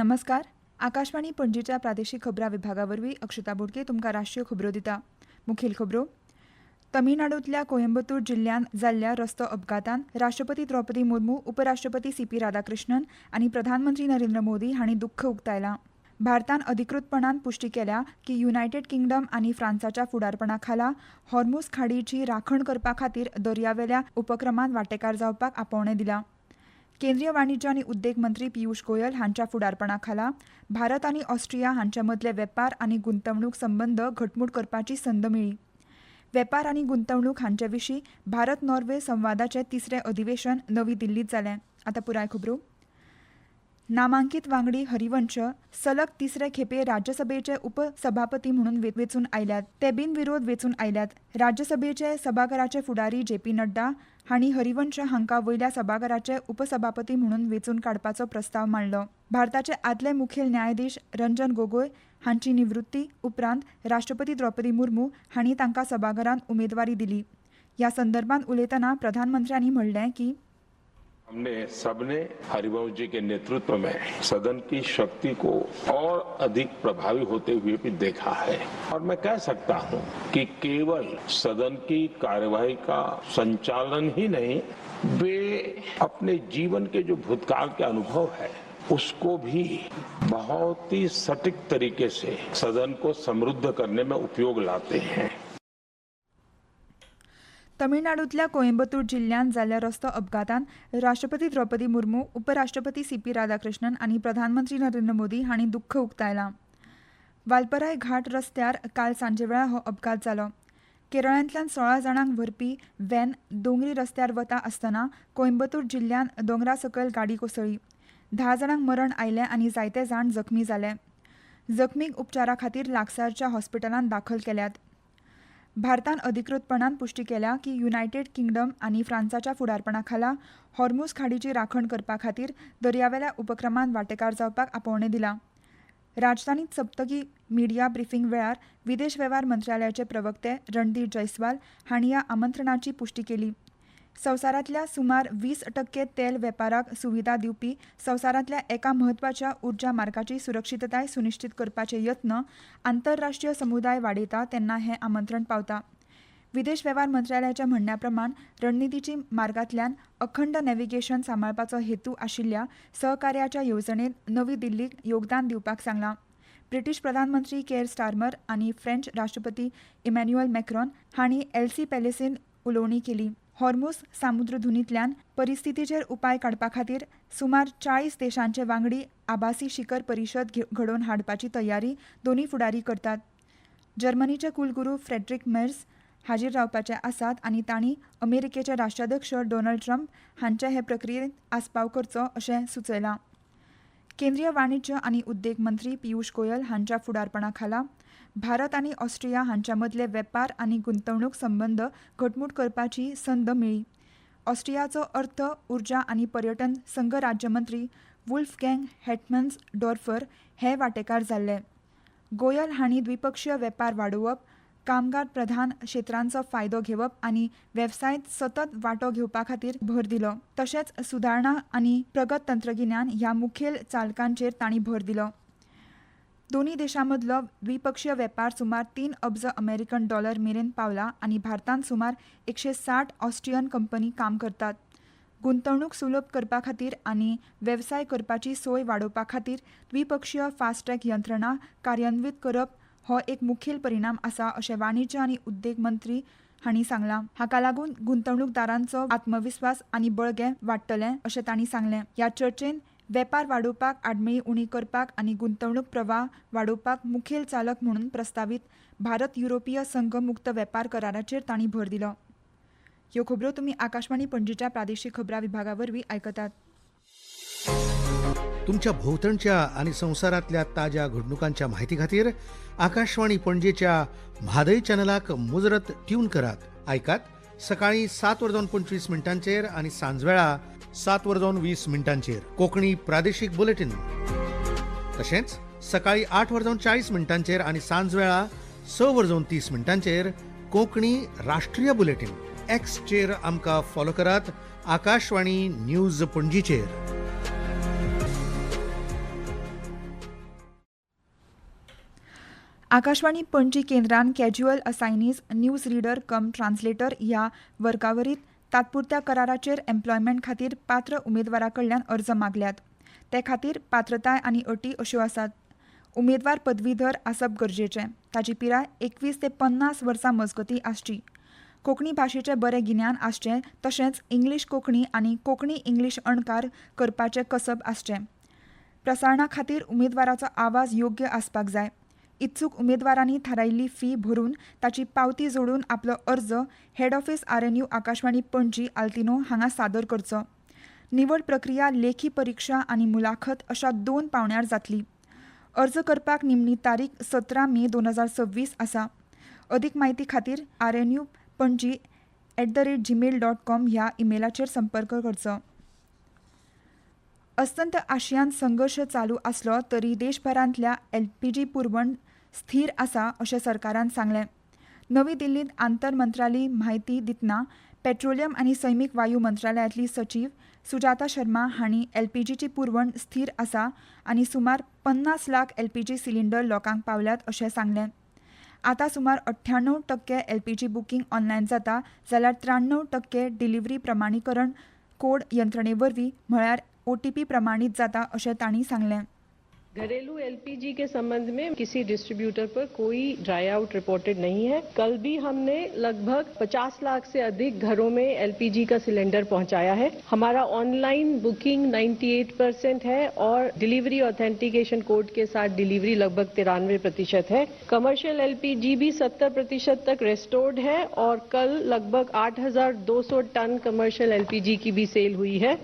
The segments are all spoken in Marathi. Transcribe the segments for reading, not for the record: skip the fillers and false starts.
नमस्कार. आकाशवाणी पणजीच्या प्रादेशीक खबरां विभागावरवीं अक्षता बोडके तुमकां राष्ट्रीय खबरो दिता. मुखेल खबरो. तमिळनाडूंतल्या कोयंबतूर जिल्ह्यांत जाल्ल्या रस्तो अपघातांत राष्ट्रपती द्रौपदी मुर्मू, उपराष्ट्रपती सी.पी. राधाकृष्णन आनी प्रधानमंत्री नरेंद्र मोदी हांणी दुख्ख उक्तायलां. भारतान अधिकृतपणान पुष्टी केल्या की युनायटेड किंगडम आनी फ्रांसाच्या फुडारपणा खाला हॉर्मुझ खाडीची राखण करपा खातीर दर्यावेल्या उपक्रमांत वांटेकार जावपाक आपोवणें दिलां. केंद्रीय वाणिज्य आनी उद्देग मंत्री पियुष गोयल हांच्या फुडारपणा खाला भारत आनी ऑस्ट्रिया हांचे मदले वेपार आनी गुंतवणूक संबंद घटमूट करपाची संद मेळ्ळी. वेपार आनी गुंतवणूक हांचे विशीं भारत नॉर्वे संवादाचें तिसरें अधिवेशन नवी दिल्लींत जालें. आतां पुराय खबरो. नामांकीत वांगडी हरिवंश सलग तिसरे खेपे राज्यसभेचे उपसभापती म्हणून वेंचून आयल्यात. ते बिनविरोध वेंचून आयल्यात. राज्यसभेचे सभाघराचे फुडारी जे.पी. नड्डा हांणी हरिवंश हांकां वयल्या सभाघराचे उपसभापती म्हणून वेंचून काडपाचो प्रस्ताव मांडलो. भारताचे आदले मुखेल न्यायाधीश रंजन गोगोय हांची निवृत्ती उपरांत राष्ट्रपती द्रौपदी मुर्मू हांणी तांकां सभाघरांत उमेदवारी दिली. ह्या संदर्भात उलयतना प्रधानमंत्र्यांनी म्हणलें की हमने सबने हरिवंश जी के नेतृत्व में सदन की शक्ति को और अधिक प्रभावी होते हुए भी देखा है और मैं कह सकता हूं कि केवल सदन की कार्यवाही का संचालन ही नहीं, वे अपने जीवन के जो भूतकाल के अनुभव है उसको भी बहुत ही सटीक तरीके से सदन को समृद्ध करने में उपयोग लाते हैं. तमिळनाडूंतल्या कोयंबतूर जिल्ह्यांत जाल्ल्या रस्तो अपघातांत राष्ट्रपती द्रौपदी मुर्मू, उपराष्ट्रपती सी.पी. राधाकृष्णन आनी प्रधानमंत्री नरेंद्र मोदी हांणी दुख्ख उक्तायलां. वालपराय घाट रस्त्यार काल सांजेवेळा हो अपघात जालो. केरळांतल्यान 16 जाणांक व्हरपी व्हॅन दोंगरी रस्त्यार वता आसतना कोयंबतूर जिल्ह्यांत दोंगरा सकयल गाडी कोसळ्ळी. 10 जाणांक मरण आयलें आनी जायते जाण जखमी जाले. जखमींक उपचारा खातीर लागसारच्या हॉस्पिटलांत दाखल केल्यात. भारतान अधिकृतपणान पुष्टी केल्या की युनायटेड किंगडम आनी फ्रांसाच्या फुडारपणा खाला हॉर्मुझ खाडीची राखण करपा खातीर दर्यावेल्या उपक्रमांत वांटेकार जावपाक आपोवणें दिलां. राजधानीत सप्तकी मिडिया ब्रिफींग वेळार विदेश वेव्हार मंत्रालयाचे प्रवक्ते रणदीप जयस्वाल हांणी ह्या आमंत्रणाची पुष्टी केली. संवसारांतल्या सुमार 20% तेल वेपाराक सुविधा दिवपी संवसारांतल्या एका म्हत्वाच्या उर्जा मार्गाची सुरक्षीतताय सुनिश्चित करपाचे यत्न आंतरराष्ट्रीय समुदाय वाडयता तेन्ना हें आमंत्रण पावता. विदेश वेव्हार मंत्रालयाच्या म्हणण्या प्रमाण रणनितीची मार्गांतल्यान अखंड नॅव्हिगेशन सांबाळपाचो हेतू आशिल्ल्या सहकार्याच्या येवजणेत नवी दिल्लीक योगदान दिवपाक सांगलां. ब्रिटीश प्रधानमंत्री केर स्टार्मर आनी फ्रेंच राष्ट्रपती इमॅन्युएल मॅक्रॉन हांणी एल्सी पॅलेसीन उलोवणी केली. हॉर्मुझ सामुद्रधुनींतल्यान परिस्थितीचेर उपाय काडपा खातीर सुमार 40 देशांचे वांगडी आभासी शिखर परिशद घडोवन हाडपाची तयारी दोनूय फुडारी करतात. जर्मनीचे कुलगुरू फ्रेडरिक मेर्स हाजीर रावपाचे आसात आनी तांणी अमेरिकेचे राष्ट्राध्यक्ष डोनाल्ड ट्रम्प हांचे हे प्रक्रियेंत आस्पाव करचो अशें सुचयलां. केंद्रीय वाणिज्य आनी उद्देग मंत्री पियुष गोयल हांच्या फुडारपणा खाला भारत आनी ऑस्ट्रिया हांचे मदले वेपार आनी गुंतवणूक संबंद घटमूट करपाची संद मेळ्ळी. ऑस्ट्रियाचो अर्थ, उर्जा आनी पर्यटन संघ राज्यमंत्री वुल्फगँग हॅटमन्स डॉर्फर हे वांटेकार जाल्ले. गोयल हांणी द्विपक्षीय वेपार वाडोवप, कामगार प्रधान क्षेत्रांचो फायदो घेवप आनी वेवसायांत सतत वांटो घेवपा खातीर भर दिलो. तशेंच सुदारणा आनी प्रगत तंत्रगिन्यान ह्या मुखेल चालकांचेर तांणी भर दिलो. दोन्ही देशांमदलो द्विपक्षीय वेपार सुमार 3 अब्ज अमेरिकन डॉलर मेरेन पावला आनी भारतांत सुमार 160 ऑस्ट्रियन कंपनी काम करतात. गुंतवणूक सुलभ करपा खातीर आनी वेवसाय करपाची सोय वाडोवपा खातीर द्विपक्षीय फास्ट ट्रॅक यंत्रणा कार्यान्वीत करप हो एक मुखेल परिणाम आसा अशें वाणिज्य आनी उद्देग मंत्री हांणी सांगलां. हाका लागून गुंतवणूकदारांचो आत्मविस्वास आनी बळगें वाडटलें अशें तांणी सांगलें. ह्या चर्चेंत वेपार वाडोवपाक, आडमेळी उणी करपाक आनी गुंतवणूक प्रवाह वाडोवपाक मुखेल चालक म्हणून प्रस्तावित भारत युरोपीय संघ मुक्त वेपार कराराचेर तांणी भर दिलो. ह्यो खबरो तुमी आकाशवाणी पणजीच्या प्रादेशीक खबरां विभागावरवीं आयकतात. तुमच्या भोवतणच्या आणि संवसारांतल्या ताज्या घडणुकांच्या म्हायती खातीर आकाशवाणी पणजेच्या म्हादय चॅनलाक मुजरत ट्यून करात. आयकात सकाळी 7:25 आणि सांजवेळा 7:20 कोंकणी प्रादेशीक बुलेटिन. तशेंच सकाळी 8:40 आणि सांजवेळा 6:30 कोंकणी राष्ट्रीय बुलेटिन. एक्सचेर आमकां फॉलो करात. आकाशवाणी न्यूज पणजीचेर. आकाशवाणी पणजी केंद्रान casual assignees, news reader cum translator ह्या वर्गावरीत तात्पुरत्या कराराचेर एम्प्लॉयमेंट खातीर पात्र उमेदवारा कडल्यान अर्ज मागल्यात. ते खातीर पात्रताय आनी अटी अश्यो आसात. उमेदवार पदवीधर आसप गरजेचें. ताची पिराय 21 ते 50 वर्सां मजगतीं आसची. कोंकणी भाशेचें बरें गिन्यान आसचें तशेंच इंग्लीश कोंकणी आनी कोंकणी इंग्लीश अणकार करपाचें कसब आसचें. प्रसारणा खातीर उमेदवाराचो आवाज योग्य आसपाक जाय. इत्सूक उमेदवारांनी थारायिल्ली फी भरून ताची पावती जोडून आपलो अर्ज head office RNU Akashvani Panaji आल्तिनो हांगा सादर करचो. निवड प्रक्रिया लेखी परीक्षा आनी मुलाखत अशा 2 पावंड्यार जातली. अर्ज करपाक निमणी तारीख 17 मे 2026 आसा. अदीक म्हायती खातीर rnupणजी@gmail.com ह्या इमेलाचेर संपर्क करचो. अस्तंत आशियान संघर्श चालू आसलो तरी देशभरांतल्या LPG पुरवण स्थिर आसा अशें सरकारान सांगलें. नवी दिल्लींत आंतर मंत्रालयी म्हायती दितना पेट्रोलियम आनी सैमीक वायू मंत्रालयातली सचीव सुजाता शर्मा हांणी LPGची पुरवण स्थिर आसा आनी सुमार 50 लाख LPG सिलिंडर लोकांक पावल्यात अशें सांगलें. आतां सुमार 98% LPG बुकींग ऑनलायन जाता जाल्यार 93% डिलिव्हरी प्रमाणीकरण कोड यंत्रणेवरवीं म्हळ्यार OTP प्रमाणीत जाता अशें तांणी सांगलें. घरेलू LPG के संबंध में किसी डिस्ट्रीब्यूटर पर कोई ड्राई आउट रिपोर्टेड नहीं है. कल भी हमने लगभग 50 लाख से अधिक घरों में LPG का सिलेंडर पहुंचाया है. हमारा ऑनलाइन बुकिंग 98% है और डिलीवरी ऑथेंटिकेशन कोड के साथ डिलीवरी लगभग 93% है. कमर्शियल LPG भी 70% तक रेस्टोर्ड है और कल लगभग 8,200 टन कमर्शियल LPG की भी सेल हुई है.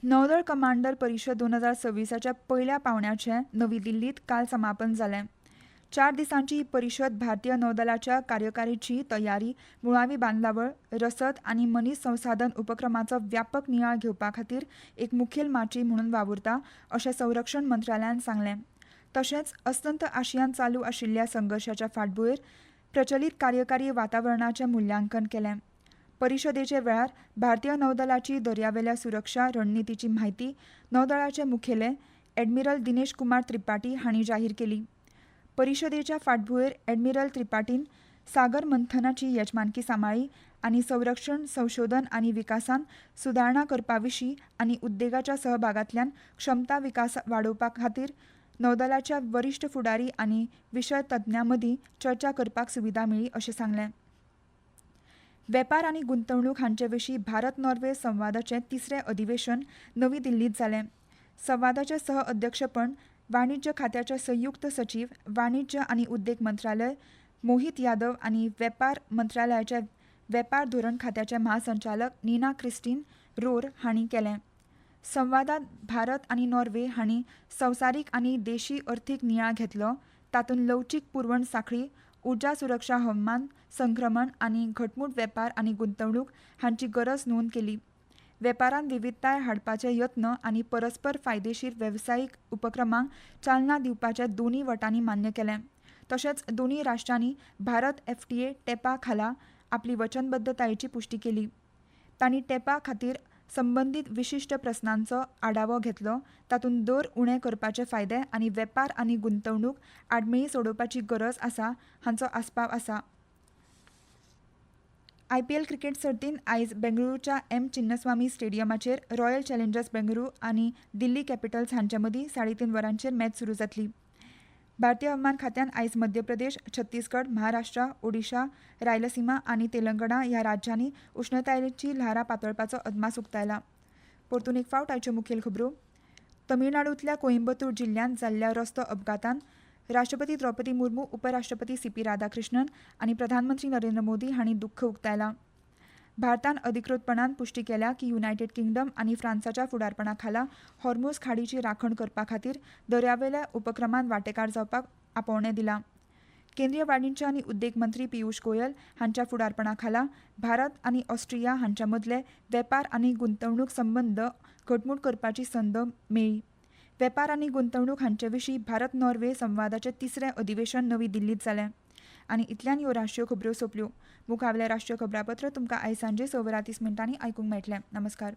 नौदळ कमांडर परिशद 2026च्या पहिल्या पावण्याचें नवी दिल्लींत काल समापन जालें. 4 दिसांची ही परिशद भारतीय नौदलाच्या कार्यकारीची तयारी, मुळावी बांदलावळ, रसद आनी मनीस संसाधन उपक्रमांचो व्यापक नियाळ घेवपा खातीर एक मुखेल माची म्हणून वावुरता अशें संरक्षण मंत्रालयान सांगलें. तशेंच अस्तंत आशियान चालू आशिल्ल्या संघर्शाच्या फाटभुंयेर प्रचलीत कार्यकारी वातावरणाचें मुल्यांकन केलें. परिशदेचे वेळार भारतीय नौदलाची दर्यावेल्या सुरक्षा रणनितीची म्हायती नौदळाचे मुखेले ॲडमिरल दिनेश कुमार त्रिपाठी हांणी जाहीर केली. परिशदेच्या फाटभुंयेर ॲडमिरल त्रिपाठीन सागर मंथनाची येजमानकी सांबाळ्ळी आनी संरक्षण संशोधन आनी विकासान सुदारणा करपा विशीं आनी उद्देगाच्या सहभागांतल्यान क्षमता विकास वाडोवपा खातीर नौदलाच्या वरिश्ठ फुडारी आनी विशय तज्ञां मदीं चर्चा करपाक सुविधा मेळ्ळी अशें सांगलें. वेपार आनी गुंतवणूक हांचे विशीं भारत नॉर्वे संवादाचें 3रे अधिवेशन नवी दिल्लींत जालें. संवादाचें सह अध्यक्षपण वाणिज्य खात्याचे संयुक्त सचीव, वाणिज्य आनी उद्देग मंत्रालय मोहित यादव आनी वेपार मंत्रालयाचे वेपार धोरण खात्याचे महासंचालक नीना क्रिस्टीन रोर हांणी केलें. संवादांत भारत आनी नॉर्वे हांणी संवसारीक आनी देशी अर्थीक नियाळ घेतलो. तातूंत लवचीक पुरवण साखळी, उर्जा सुरक्षा, हवामान संक्रमण आनी घटमूट वेपार आनी गुंतवणूक हांची गरज नोंद केली. वेपारांत विविधताय हाडपाचे यत्न आनी परस्पर फायदेशीर वेवसायीक उपक्रमांक चालना दिवपाचें दोनूय वटांनी मान्य केलें. तशेंच दोनूय राष्ट्रांनी भारत FTA टेपा खाला आपली वचनबद्धतायेची पुष्टी केली. तांणी टेपा खातीर संबंदीत विशिश्ट प्रस्नांचो आढावो घेतलो. तातूंत दर उणे करपाचे फायदे आनी वेपार आनी गुंतवणूक आडमेळी सोडोवपाची गरज आसा हांचो आस्पाव आसा. IPL क्रिकेट सर्तींत आयज बेंगळुरूच्या M चिन्नस्वामी स्टेडियमाचेर रॉयल चॅलेंजर्स बेंगळुरू आनी दिल्ली कॅपिटल्स हांचे मदीं 3:30 वरांचेर मॅच सुरू जातली. भारतीय हवामान खात्यान आयज मध्य प्रदेश, छत्तीसगड, महाराष्ट्र, ओडिशा, रायलसीमा आनी तेलंगणा ह्या राज्यांनी उश्णतायेची ल्हारां पातळपाचो अदमास उक्तायला. परतून एक फावट आयच्यो मुखेल खबरो. तमिळनाडूंतल्या कोइंबतूर जिल्ल्यांत जाल्ल्या रस्तो अपघातान राष्ट्रपती द्रौपदी मुर्मू, उपराष्ट्रपती CP राधाकृष्णन आनी प्रधानमंत्री नरेंद्र मोदी हांणी दुख्ख उक्तायलां. भारतान अधिकृतपणान पुष्टी केल्या की युनायटेड किंगडम आनी फ्रांसाच्या फुडारपणा खाला हॉर्मुझ खाडीची राखण करपा खातीर दर्यावेल्या उपक्रमांत वांटेकार जावपाक आपोवणें दिलां. केंद्रीय वाणिज्य आनी उद्देग मंत्री पियुष गोयल हांच्या फुडारपणा खाला भारत आनी ऑस्ट्रिया हांच्या मदले वेपार आनी गुंतवणूक संबंद घटमूट करपाची संद मेळ्ळी. वेपार आनी गुंतवणूक हांचे विशीं भारत नॉर्वे संवादाचें 3रे अधिवेशन नवी दिल्लींत जालें. आनी इतल्यान ह्यो राष्ट्रीय खबरो सोंपल्यो. मुखावेलें राष्ट्रीय खबरापत्र तुमकां आयज सांजे 6:30 आयकूंक मेळटलें. नमस्कार.